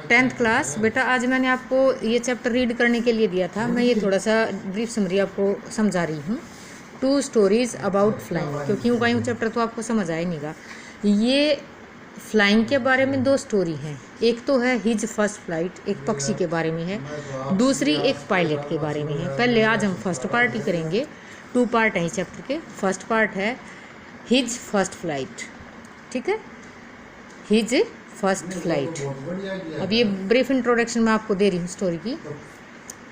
10th class बेटा, आज मैंने आपको ये चैप्टर रीड करने के लिए दिया था। मैं ये थोड़ा सा ब्रीफ समरी आपको समझा रही हूँ। 2 स्टोरीज अबाउट फ्लाइंग, क्योंकि यूँ कहीं चैप्टर तो आपको समझ आया नहींगा। ये फ्लाइंग के बारे में 2 स्टोरी हैं। एक तो है हिज फर्स्ट फ्लाइट, एक पक्षी के बारे में है। दूसरी एक पायलट के बारे में है। पहले आज हम फर्स्ट पार्ट ही करेंगे। 2 पार्ट हैं इस चैप्टर के। फर्स्ट पार्ट है हिज फर्स्ट फ्लाइट, ठीक है, हिज फर्स्ट फ्लाइट। अब ये ब्रीफ इंट्रोडक्शन मैं आपको दे रही हूँ स्टोरी की।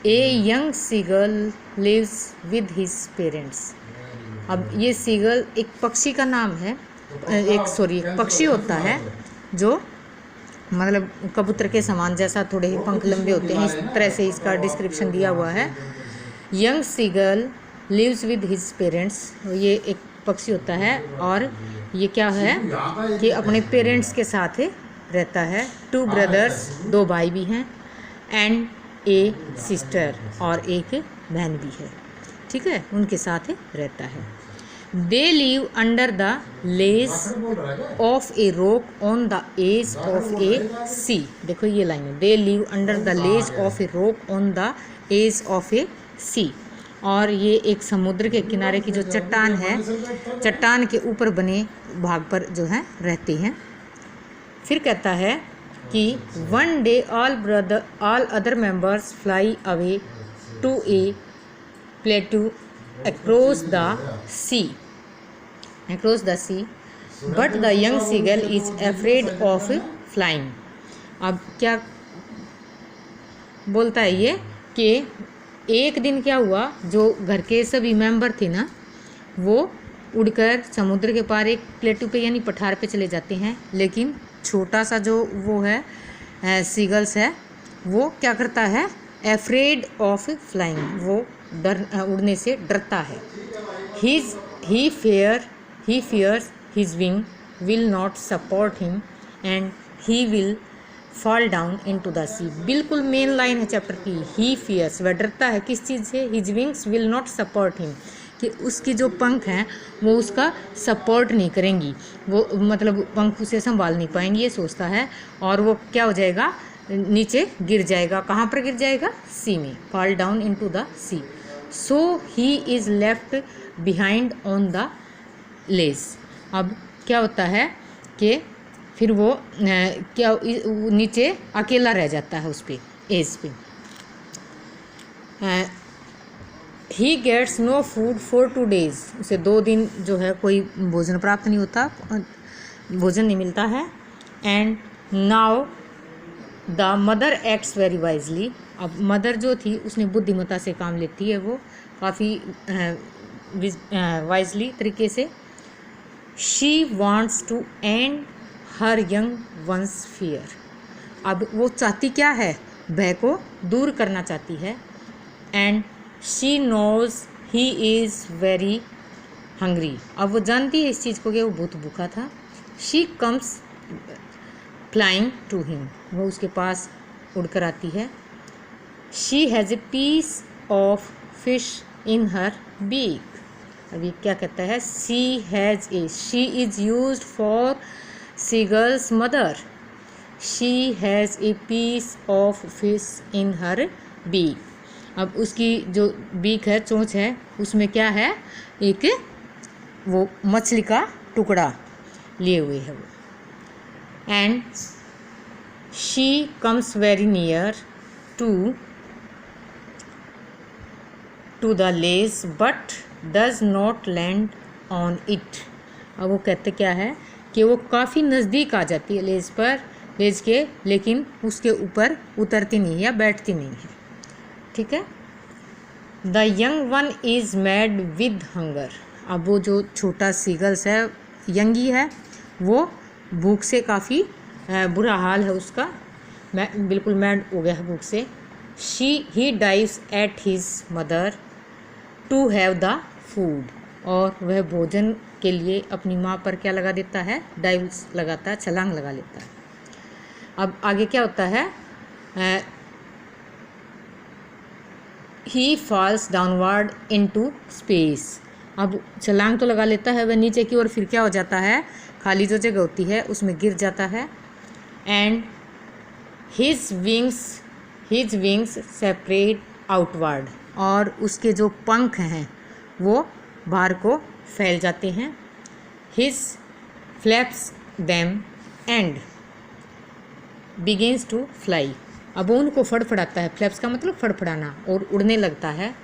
A young seagull lives with his parents. अब ये सीगल एक पक्षी का नाम है, एक पक्षी होता है जो मतलब कबूतर के समान, जैसा थोड़े ही पंख लंबे होते हैं, इस तरह से इसका डिस्क्रिप्शन दिया हुआ है। Young seagull lives with his parents. ये एक पक्षी होता है और ये क्या है कि अपने पेरेंट्स के साथ रहता है। 2 ब्रदर्स, 2 भाई भी हैं, एंड ए सिस्टर, और एक बहन भी है, ठीक है, उनके साथ रहता है। They live under the ledge of a rock on the edge of a sea. देखो ये लाइन है, they live under the ledge of a rock on the edge of a sea. और ये एक समुद्र के किनारे की जो चट्टान है, चट्टान के ऊपर बने भाग पर जो है रहते हैं। फिर कहता है कि one day all other members fly away to a plateau across the sea but the young seagull is afraid of flying। अब क्या बोलता है ये कि एक दिन क्या हुआ, जो घर के सभी मेंबर थे ना, वो उड़कर समुद्र के पार एक प्लेटू पे यानी पठार पे चले जाते हैं। लेकिन छोटा सा जो वो है सीगल्स है, वो क्या करता है, अफ्रेड ऑफ फ्लाइंग, वो उड़ने से डरता है। ही fears his wing will not support him and he will fall down into the sea। बिल्कुल मेन लाइन है चैप्टर की। ही fears, वह डरता है किस चीज़ से, his wings will not support him, कि उसकी जो पंख हैं वो उसका सपोर्ट नहीं करेंगी, वो मतलब पंख उसे संभाल नहीं पाएंगी, ये सोचता है। और वो क्या हो जाएगा, नीचे गिर जाएगा। कहाँ पर गिर जाएगा, सी में, fall down into the sea। So he is left behind on the ledge। अब क्या होता है कि फिर वो क्या नीचे अकेला रह जाता है उस पे, एज पे। he gets no food for 2 days। उसे 2 दिन जो है कोई भोजन प्राप्त नहीं होता, भोजन नहीं मिलता है। and now the mother acts very wisely। अब मदर जो थी उसने बुद्धिमत्ता से काम लेती है, वो काफ़ी वाइजली तरीके से। She wants to end her young one's fear. अब वो चाहती क्या है, भय को दूर करना चाहती है। And she knows he is very hungry. अब वो जानती है इस चीज़ को कि वो बहुत भूखा था। She comes flying to him, वो उसके पास उड़कर आती है। She has a piece of fish in her beak. अभी क्या कहता है, she is used for seagull's mother. She has a piece of fish in her beak. अब उसकी जो बीक है, चोंच है, उसमें क्या है, एक वो मछली का टुकड़ा लिए हुए है वो। And she comes very near to the ledge but does not land on it. अब वो कहते क्या है कि वो काफ़ी नज़दीक आ जाती है लेज पर, लेज के, लेकिन उसके ऊपर उतरती नहीं या बैठती नहीं है, ठीक है। The young one is mad with hunger. अब वो जो छोटा सीगल्स है, यंगी है, वो भूख से काफ़ी बुरा हाल है उसका, बिल्कुल मैड हो गया है भूख से। He dives at his mother to have the food. और वह भोजन के लिए अपनी माँ पर क्या लगा देता है, डाइव्स लगाता है, छलांग लगा लेता है। अब आगे क्या होता है, ही फॉल्स डाउनवर्ड इनटू स्पेस। अब छलांग तो लगा लेता है वह नीचे की ओर, फिर क्या हो जाता है, खाली जो जगह होती है उसमें गिर जाता है। And his wings separate outward, और उसके जो पंख हैं वो बाहर को फैल जाते हैं। His flaps them and begins to fly, अब वो उनको फड़फड़ाता है, फ्लैप्स का मतलब फड़फड़ाना, और उड़ने लगता है।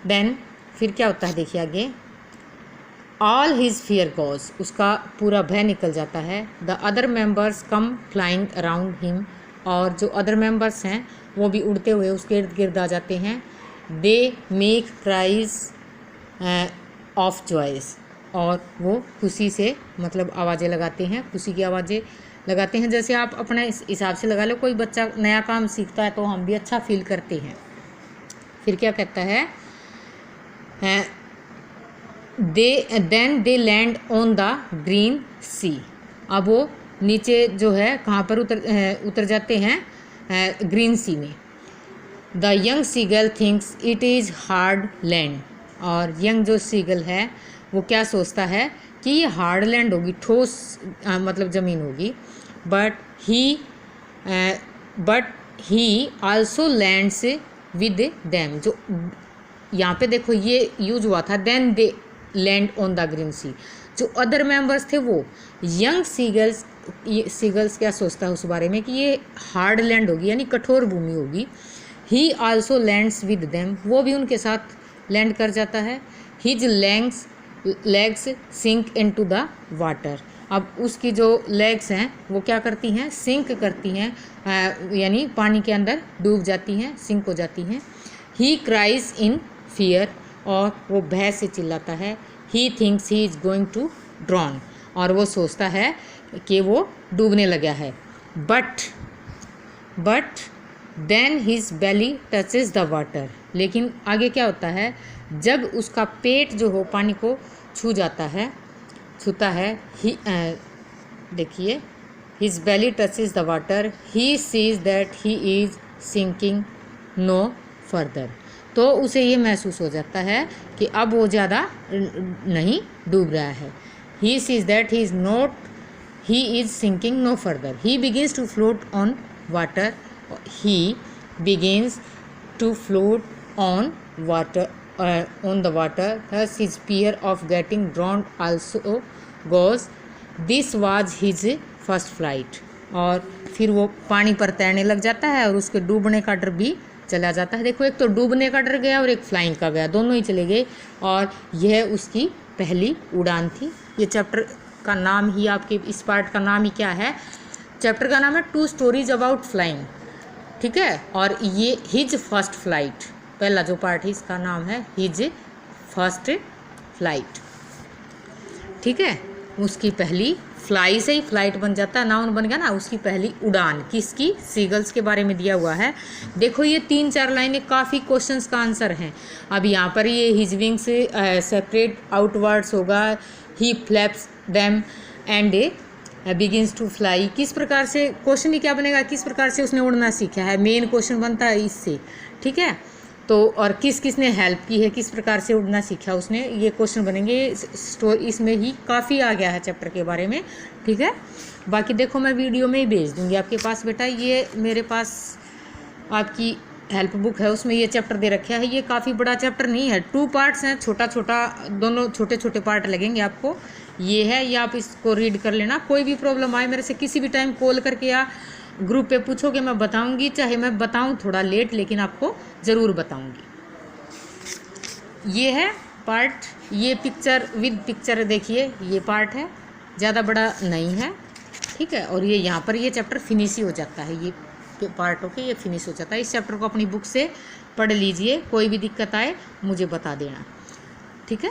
देन फिर क्या होता है देखिए आगे, ऑल हिज फियर गोज, उसका पूरा भय निकल जाता है। The other members come flying around him, और जो अदर मेंबर्स हैं वो भी उड़ते हुए उसके इर्द गिर्द आ जाते हैं। They make cries of joys, और वो खुशी से मतलब आवाज़ें लगाते हैं, खुशी की आवाज़ें लगाते हैं। जैसे आप अपने इस हिसाब से लगा लो, कोई बच्चा नया काम सीखता है तो हम भी अच्छा फील करते हैं। फिर क्या कहता है, then they land on the green sea, अब वो नीचे जो है कहाँ पर उतर जाते हैं, ग्रीन सी में। The young seagull thinks it is hard land, और यंग जो सीगल है वो क्या सोचता है कि ये हार्ड लैंड होगी, ठोस मतलब ज़मीन होगी। But he also lands with them, जो यहाँ पे देखो ये यूज हुआ था, then they land on the green sea, जो अदर मेंबर्स थे वो यंग सीगल्स क्या सोचता है उस बारे में कि ये हार्ड लैंड होगी यानी कठोर भूमि होगी। He also lands with them, वो भी उनके साथ लैंड कर जाता है। His legs sink into the water, अब उसकी जो लेग्स हैं वो क्या करती हैं, सिंक करती हैं, यानी पानी के अंदर डूब जाती हैं, सिंक हो जाती हैं। ही क्राइज इन फियर, और वो भय से चिल्लाता है। He thinks he is going to drown, और वो सोचता है कि वो डूबने लगा है। But then his belly touches the water, लेकिन आगे क्या होता है, जब उसका पेट जो हो पानी को छूता है, देखिए, his belly touches the water, he sees that he is sinking no further, तो उसे ये महसूस हो जाता है कि अब वो ज़्यादा नहीं डूब रहा है। He sees that he is sinking no further, he begins to float on water, he begins to float on the water, thus his fear of getting drowned also goes. This was his first flight, और फिर वो पानी पर तैरने लग जाता है और उसके डूबने का डर भी चला जाता है। देखो, एक तो डूबने का डर गया और एक फ्लाइंग का गया, दोनों ही चले गए, और यह उसकी पहली उड़ान थी। ये चैप्टर का नाम ही, आपके इस पार्ट का नाम ही क्या है, चैप्टर का नाम है 2 स्टोरीज अबाउट फ्लाइंग, ठीक है। और ये हिज फर्स्ट फ्लाइट, पहला जो पार्ट है इसका नाम है हिज फर्स्ट फ्लाइट, ठीक है। उसकी पहली, फ्लाई से ही फ्लाइट बन जाता है, नाउन बन गया ना, उसकी पहली उड़ान किसकी, सीगल्स के बारे में दिया हुआ है। देखो ये 3-4 लाइनें काफ़ी क्वेश्चंस का आंसर हैं। अब यहाँ पर ये हिज विंग्स सेपरेट आउटवर्ड्स होगा, he flaps them and begins to fly, किस प्रकार से क्वेश्चन ही क्या बनेगा, किस प्रकार से उसने उड़ना सीखा है, मेन क्वेश्चन बनता है इससे, ठीक है। तो और किसने हेल्प की है, किस प्रकार से उड़ना सीखा उसने, ये क्वेश्चन बनेंगे। इसमें ही काफ़ी आ गया है चैप्टर के बारे में, ठीक है। बाकी देखो मैं वीडियो में ही भेज दूँगी आपके पास बेटा, ये मेरे पास आपकी हेल्प बुक है, उसमें ये चैप्टर दे रखा है। ये काफ़ी बड़ा चैप्टर नहीं है, 2 पार्ट्स हैं, छोटा दोनों छोटे पार्ट लगेंगे आपको। ये है, ये आप इसको रीड कर लेना। कोई भी प्रॉब्लम आए मेरे से किसी भी टाइम कॉल करके या ग्रुप पे पूछोगे, मैं बताऊंगी, चाहे मैं बताऊं थोड़ा लेट, लेकिन आपको ज़रूर बताऊंगी। ये है पार्ट, ये पिक्चर विद पिक्चर देखिए, ये पार्ट है, ज़्यादा बड़ा नहीं है, ठीक है। और ये यहाँ पर ये चैप्टर फिनिश ही हो जाता है, ये पार्ट होके ये फिनिश हो जाता है। इस चैप्टर को अपनी बुक से पढ़ लीजिए, कोई भी दिक्कत आए मुझे बता देना, ठीक है।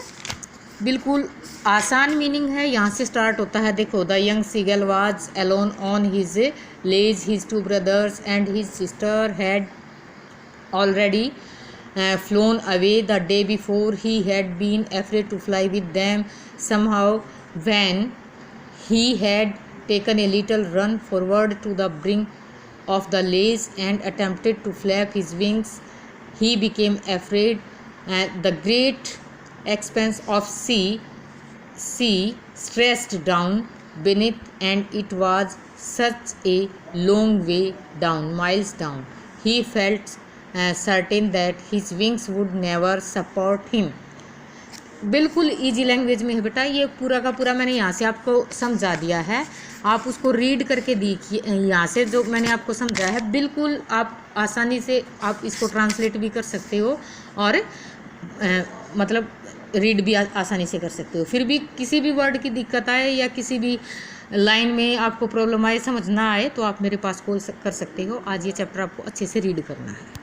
बिल्कुल आसान मीनिंग है, यहाँ से स्टार्ट होता है। देखो, the young seagull was alone on his ledge, his 2 brothers and his sister had already flown away the day before. He had been afraid to fly with them. Somehow, when he had taken a little run forward to the brink of the ledge and attempted to flap his wings, he became afraid. The great expanse of sea stretched down beneath, and it was such a long way down, miles down. He felt certain that his wings would never support him. बिल्कुल easy language में है बेटा, ये पूरा का पूरा मैंने यहाँ से आपको समझा दिया है, आप उसको रीड करके देखिए। यहाँ से जो मैंने आपको समझाया है बिल्कुल आप आसानी से आप इसको ट्रांसलेट भी कर सकते हो और मतलब रीड भी आसानी से कर सकते हो। फिर भी किसी भी वर्ड की दिक्कत आए या किसी भी लाइन में आपको प्रॉब्लम आए, समझ ना आए, तो आप मेरे पास कॉल कर सकते हो। आज ये चैप्टर आपको अच्छे से रीड करना है।